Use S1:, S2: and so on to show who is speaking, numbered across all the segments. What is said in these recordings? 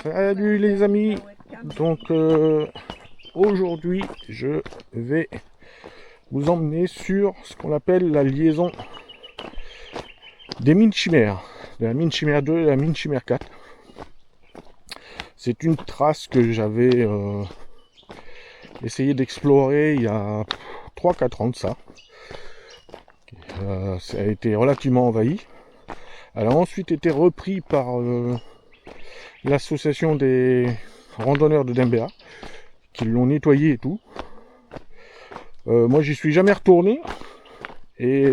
S1: Salut les amis, donc aujourd'hui je vais vous emmener sur ce qu'on appelle la liaison des mines chimères, de la mine chimère 2 et la mine chimère 4. C'est une trace que j'avais essayé d'explorer il y a 3-4 ans de ça. Ça a été relativement envahi. Elle a ensuite été repris par l'association des randonneurs de Dembéa qui l'ont nettoyé et tout. Moi j'y suis jamais retourné et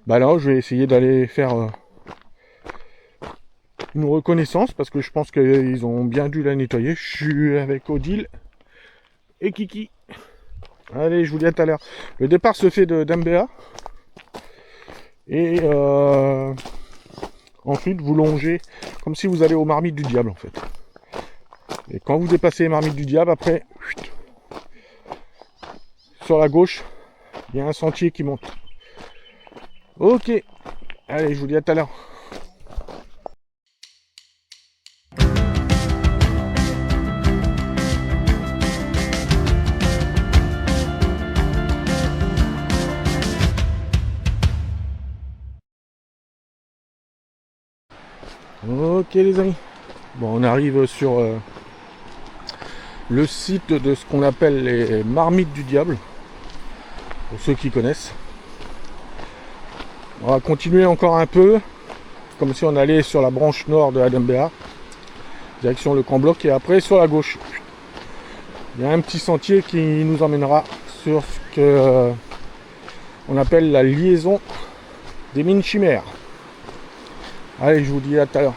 S1: là je vais essayer d'aller faire une reconnaissance parce que je pense qu'ils ont bien dû la nettoyer. Je suis avec Odile et Kiki. Allez, je vous dis à tout à l'heure. Le départ se fait de Dembéa et ensuite vous longez comme si vous allez aux Marmites du Diable en fait. Et quand vous dépassez les Marmites du Diable, après, sur la gauche, il y a un sentier qui monte. Ok, allez, je vous dis à tout à l'heure. Ok les amis, bon on arrive sur le site de ce qu'on appelle les Marmites du Diable, pour ceux qui connaissent. On va continuer encore un peu, comme si on allait sur la branche nord de la Dembéa, direction le Camp Bloc, et après sur la gauche. Il y a un petit sentier qui nous emmènera sur ce que on appelle la liaison des mines chimères. Allez, je vous dis à tout à l'heure.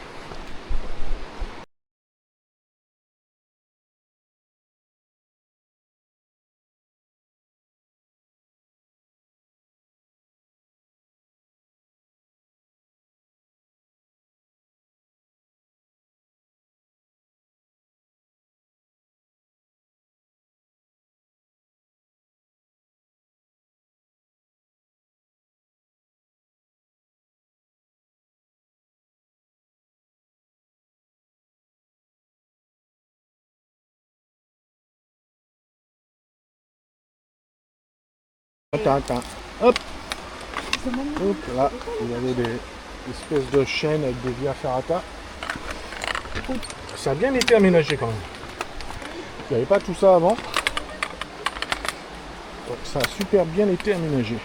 S1: Attends. Hop. Hop, là, vous avez des espèces de chaînes avec des via ferrata. Ça a bien été aménagé quand même. Il n'y avait pas tout ça avant. Donc, ça a super bien été aménagé.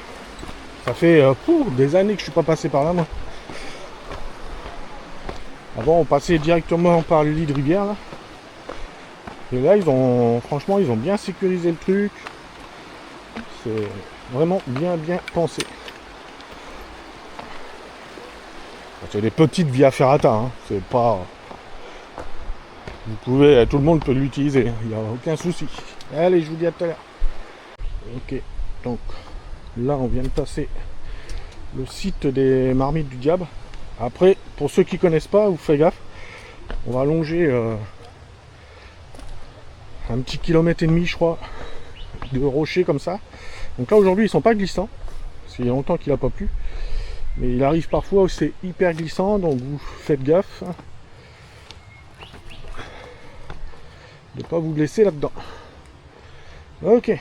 S1: Ça fait des années que je suis pas passé par là moi. Avant on passait directement par le lit de rivière là. Et là franchement ils ont bien sécurisé le truc. C'est vraiment bien pensé. C'est des petites via ferrata, hein. C'est pas. Tout le monde peut l'utiliser, il n'y a aucun souci. Allez, je vous dis à tout à l'heure. Ok, donc là on vient de passer le site des Marmites du Diable. Après, pour ceux qui connaissent pas, vous faites gaffe, on va longer un petit kilomètre et demi je crois de rochers comme ça. Donc là aujourd'hui ils sont pas glissants, parce qu'il y a longtemps qu'il n'a pas plu. Mais il arrive parfois où c'est hyper glissant, donc vous faites gaffe de ne pas vous blesser là-dedans. Ok.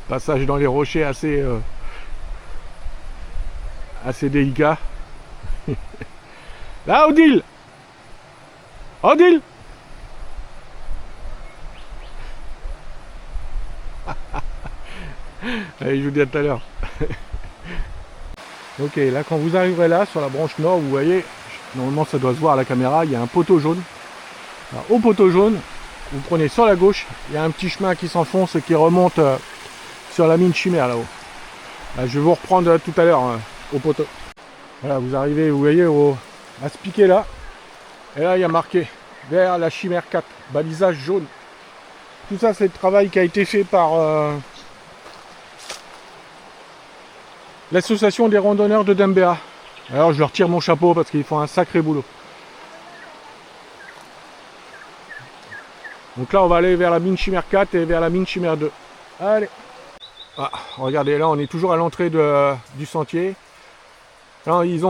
S1: Passage dans les rochers assez délicat. Là, Odile! Odile! Allez, je vous dis à tout à l'heure. Ok, là quand vous arriverez là, sur la branche nord, vous voyez, normalement ça doit se voir à la caméra, il y a un poteau jaune. Alors, au poteau jaune, vous prenez sur la gauche, il y a un petit chemin qui s'enfonce et qui remonte sur la mine chimère là-haut. Là, je vais vous reprendre tout à l'heure au poteau. Voilà, vous arrivez, vous voyez, à ce piquet là. Et là, il y a marqué vers la chimère 4, balisage jaune. Tout ça, c'est le travail qui a été fait par l'association des randonneurs de Dembéa. Alors, je leur tire mon chapeau parce qu'ils font un sacré boulot. Donc là, on va aller vers la mine chimère 4 et vers la mine chimère 2. Allez. Ah, regardez, là, on est toujours à l'entrée du sentier. Alors, ils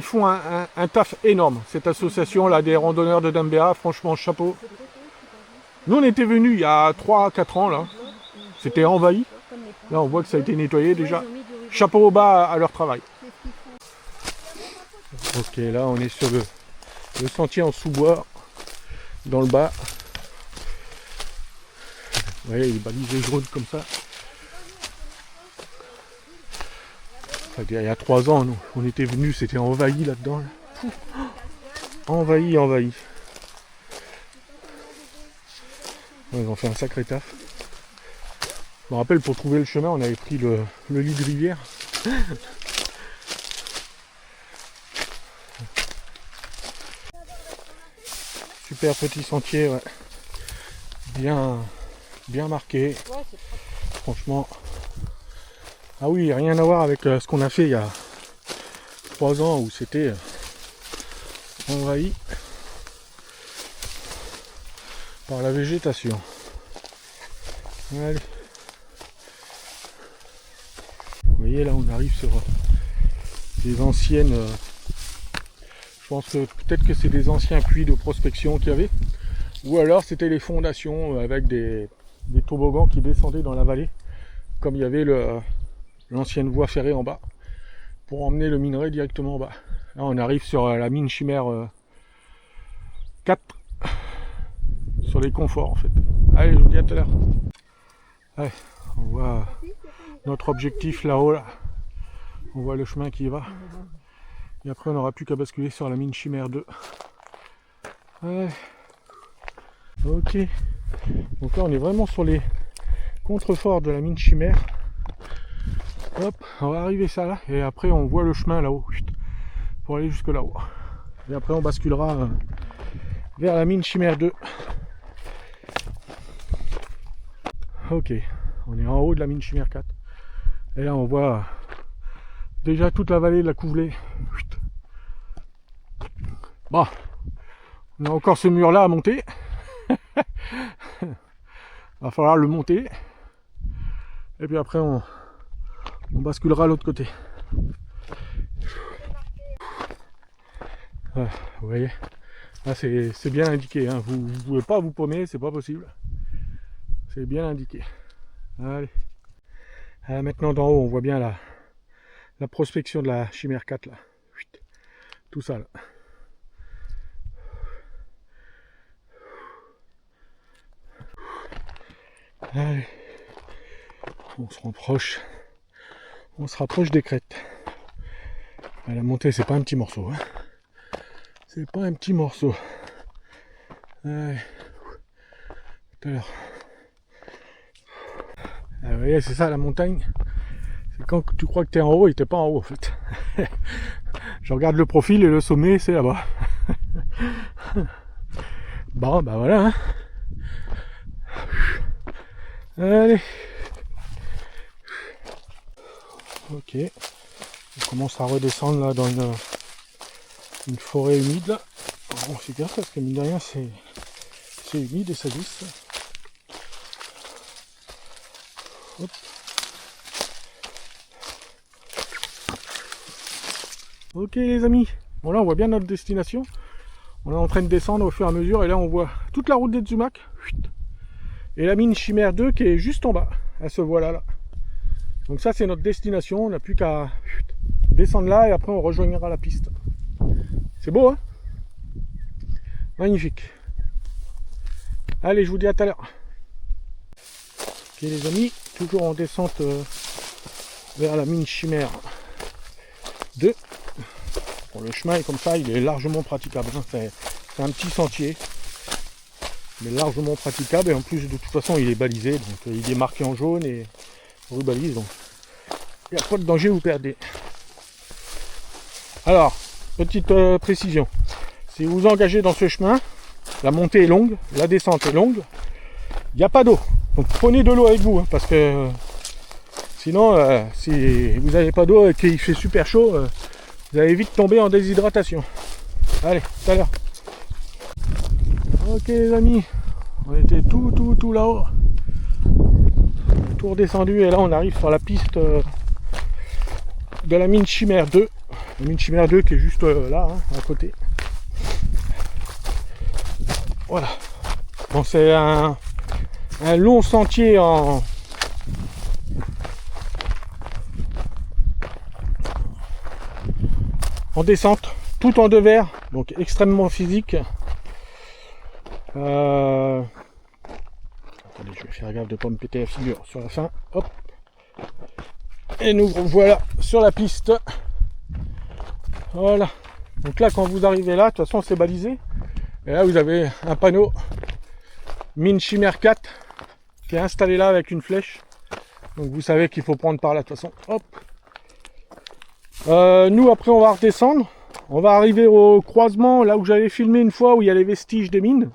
S1: font un taf énorme, cette association là des randonneurs de Dambéa, franchement chapeau. Nous on était venus il y a 3-4 ans là, c'était envahi. Là on voit que ça a été nettoyé déjà. Chapeau au bas à leur travail. Ok, là on est sur le sentier en sous-bois, dans le bas. Vous voyez, il est balisé jaune comme ça. Il y a 3 ans, nous, on était venus, c'était envahi là-dedans. Là. Envahi. Ils ont fait un sacré taf. Je me rappelle, pour trouver le chemin, on avait pris le lit de rivière. Super petit sentier, ouais. Bien marqué. Franchement. Ah oui, rien à voir avec ce qu'on a fait il y a 3 ans où c'était envahi par la végétation. Allez. Vous voyez, là on arrive sur des anciennes... je pense que peut-être que c'est des anciens puits de prospection qu'il y avait. Ou alors c'était les fondations avec des toboggans qui descendaient dans la vallée. Comme il y avait l'ancienne voie ferrée en bas. Pour emmener le minerai directement en bas. Là on arrive sur la mine Chimère 4. Sur les conforts en fait. Allez, je vous dis à tout à l'heure. Allez, on voit notre objectif là-haut. Là. On voit le chemin qui y va. Et après on n'aura plus qu'à basculer sur la mine Chimère 2. Ouais. Ok. Donc là on est vraiment sur les contreforts de la mine Chimère. Hop, on va arriver ça là. Et après on voit le chemin là-haut. Pour aller jusque là-haut. Et après on basculera vers la mine Chimère 2. Ok. On est en haut de la mine Chimère 4. Et là on voit déjà toute la vallée de la Couvelée. Bon, on a encore ce mur là à monter. Va falloir le monter. Et puis après on basculera à l'autre côté. Vous voyez, là c'est bien indiqué. Hein. Vous ne pouvez pas vous paumer, c'est pas possible. C'est bien indiqué. Allez. Maintenant d'en haut on voit bien la prospection de la Chimère 4 là. Tout ça là. Allez. On se rapproche des crêtes. La montée c'est pas un petit morceau. Hein. C'est pas un petit morceau. Allez. Tout à l'heure. Vous voyez, c'est ça la montagne. C'est quand tu crois que tu es en haut et tu n'es pas en haut en fait. Je regarde le profil et le sommet c'est là-bas. Bon bah voilà. Hein. Allez. Ok. On commence à redescendre là dans une forêt humide. Là. On fait gaffe parce que mine de rien c'est humide et ça glisse. Hop. Ok les amis, bon là on voit bien notre destination. On est en train de descendre au fur et à mesure et là on voit toute la route des Tsumak. Et la mine Chimère 2 qui est juste en bas. Elle se voit là. Donc ça c'est notre destination, on n'a plus qu'à descendre là et après on rejoignera la piste. C'est beau hein. Magnifique. Allez, je vous dis à tout à l'heure. Ok les amis, toujours en descente vers la mine Chimère 2. Bon, le chemin est comme ça, il est largement praticable. Hein. C'est un petit sentier, mais largement praticable. Et en plus, de toute façon, il est balisé, donc il est marqué en jaune et rubalise. Donc il n'y a pas de danger, vous perdez. Alors, petite précision. Si vous vous engagez dans ce chemin, la montée est longue, la descente est longue, il n'y a pas d'eau. Donc prenez de l'eau avec vous, hein, parce que sinon, si vous n'avez pas d'eau et qu'il fait super chaud, vous allez vite tomber en déshydratation. Allez, tout à l'heure. Ok les amis, on était tout là-haut. Tout redescendu et là on arrive sur la piste de la mine Chimère 2. La mine Chimère 2 qui est juste là, hein, à côté. Voilà. Bon, c'est un long sentier en descente, tout en devers, donc extrêmement physique. Attendez, je vais faire gaffe de ne pas me péter la figure sur la fin. Hop. Et nous voilà sur la piste. Voilà. Donc là, quand vous arrivez là, de toute façon, c'est balisé. Et là, vous avez un panneau Mine Chimère 4 qui est installé là avec une flèche. Donc vous savez qu'il faut prendre par là de toute façon. Hop. Nous après on va redescendre. On va arriver au croisement là où j'avais filmé une fois où il y a les vestiges des mines.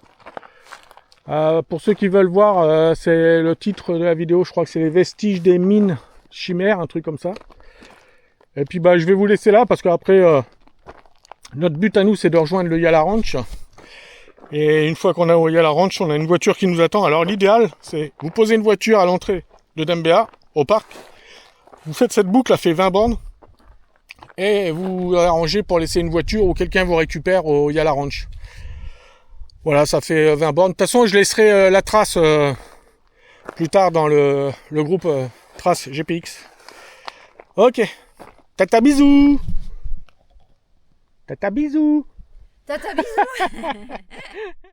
S1: Pour ceux qui veulent voir, c'est le titre de la vidéo, je crois que c'est les vestiges des mines Chimère, un truc comme ça. Et puis bah je vais vous laisser là parce qu'après notre but à nous c'est de rejoindre le Yala Ranch. Et une fois qu'on est au Yala Ranch, on a une voiture qui nous attend. Alors l'idéal, c'est vous posez une voiture à l'entrée de Dembéa, au parc. Vous faites cette boucle, elle fait 20 bornes. Et vous arrangez pour laisser une voiture ou quelqu'un vous récupère au Yala Ranch. Voilà, ça fait 20 bornes. De toute façon, je laisserai la trace plus tard dans le groupe Trace GPX. Ok. Tata bisous. Tata bisous.
S2: Tata bisous.